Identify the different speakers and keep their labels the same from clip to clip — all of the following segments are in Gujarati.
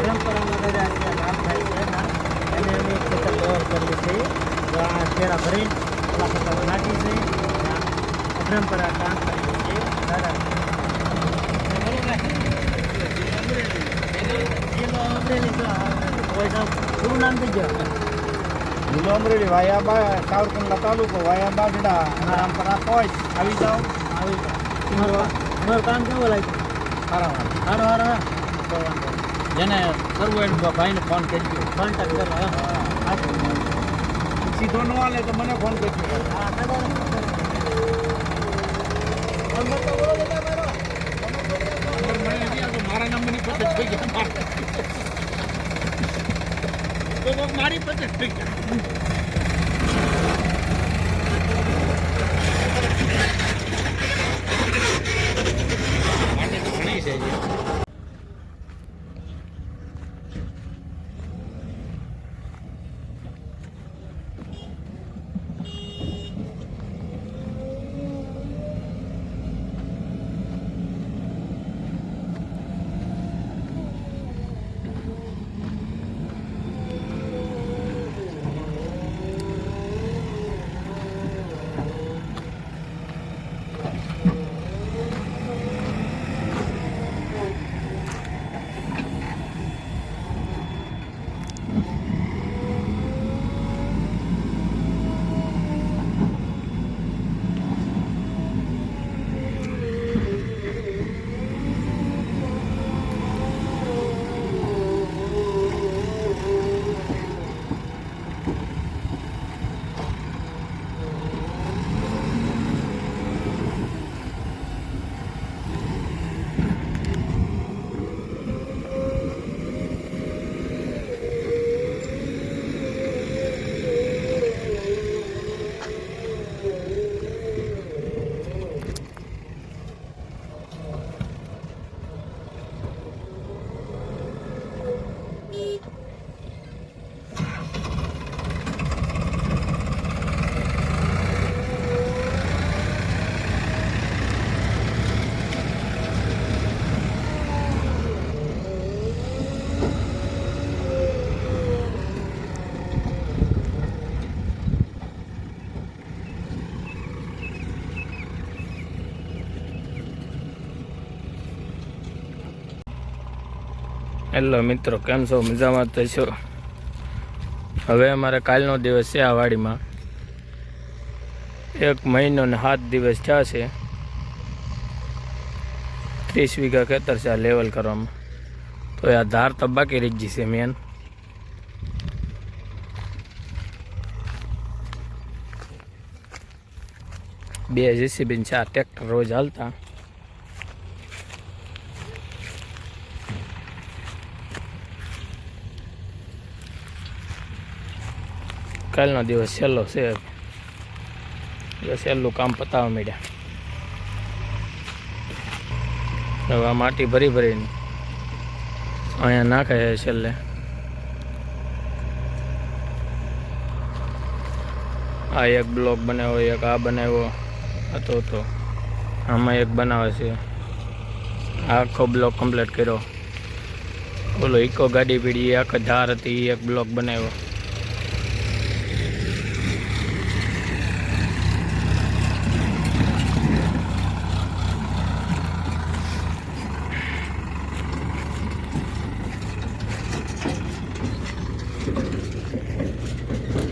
Speaker 1: પરંપરામાં બધા કામ થાય છે એને અમે ખેતર કવર કરીએ છીએ. તો આ કેળા ભરી પેલા ખેતર નાખી છે. પરંપરા કામ કરીએ છીએ દાદા. પૂરું નામ થઈ ગયો
Speaker 2: જિલ્લો અમરેલી વાયાબા સાવરકુંડલા તાલુકો વાયાબા ગઢા પરંપરા કોઈ આવી જાઓ.
Speaker 1: તમારું કામ કેવું લાગ્યું?
Speaker 2: સારા
Speaker 1: તો વાંધો
Speaker 2: જેને કરવું એને ભાઈને ફોન કરજો.
Speaker 1: કોન્ટેક્ટ કરો.
Speaker 2: સીધો ન હાલે તો મને ફોન કરજો. મારા નંબરની પસંદ થઈ ગયા. મારી પસંદ થઈ ગયા. માટે તો ઘણી છે.
Speaker 3: હેલો મિત્રો, કેમ છો? મજામાં તો છો? હવે અમારે કાલનો દિવસ છે. આ વાડીમાં 1 મહિનો ને 7 દિવસ થયા છે. 30 વીઘા ખેતર છે આ લેવલ કરવામાં. તો આ ધાર તો બાકી રહી ગઈ છે મેન. બે જેસીબી 4 ટ્રેક્ટર રોજ હાલતા. કાલનો દિવસ છેલ્લો છે. છેલ્લું કામ પતાવવા માંડ્યા. હવે આ માટી ભરી ભરીને અહીંયા નાખે છે છેલ્લે. આ એક બ્લોક બનાવ્યો, એક આ બનાવ્યો હતો. આમાં એક બનાવે છે. આખો બ્લોક કમ્પ્લીટ કર્યો. બોલો ઇકો ગાડી પીડી આખા ધાર હતી, એક બ્લોક બનાવ્યો.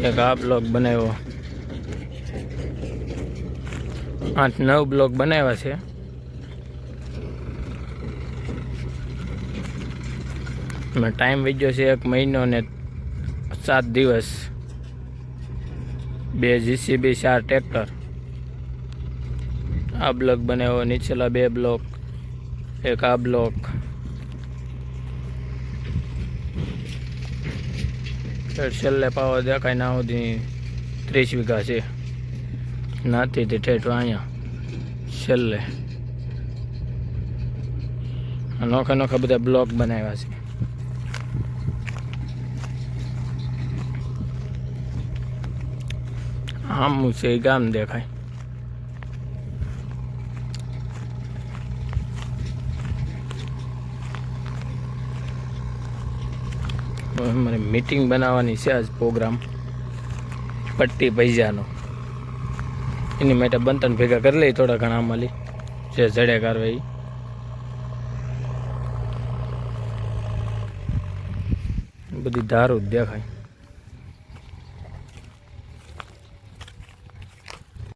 Speaker 3: એક આ બ્લોક બનાવ્યો. 8-9 બ્લોક બનાવ્યા છે. ટાઈમ વીજ્યો છે 1 મહિનો ને 7 દિવસ. 2 જીસીબી 4 ટ્રેક્ટર. આ બ્લોક બનાવ્યો, નીચેલા 2 બ્લોક, એક આ બ્લોક. છેલ્લે પાવો દેખાય ના સુધી 30 વીઘા છે. નાથી ઠેઠ અહીંયા છેલ્લે નોખા નોખા બધા બ્લોક બનાવ્યા છે. આમ છે ગામ દેખાય. અમારે મીટિંગ બનાવવાની છે આજ પ્રોગ્રામ પટ્ટી પૈસાનો એની માટે બંતન ભેગા કરી લઈ થોડા ઘણા અમારી જે જડે કારવાઈ બધી ધારું જ દેખાય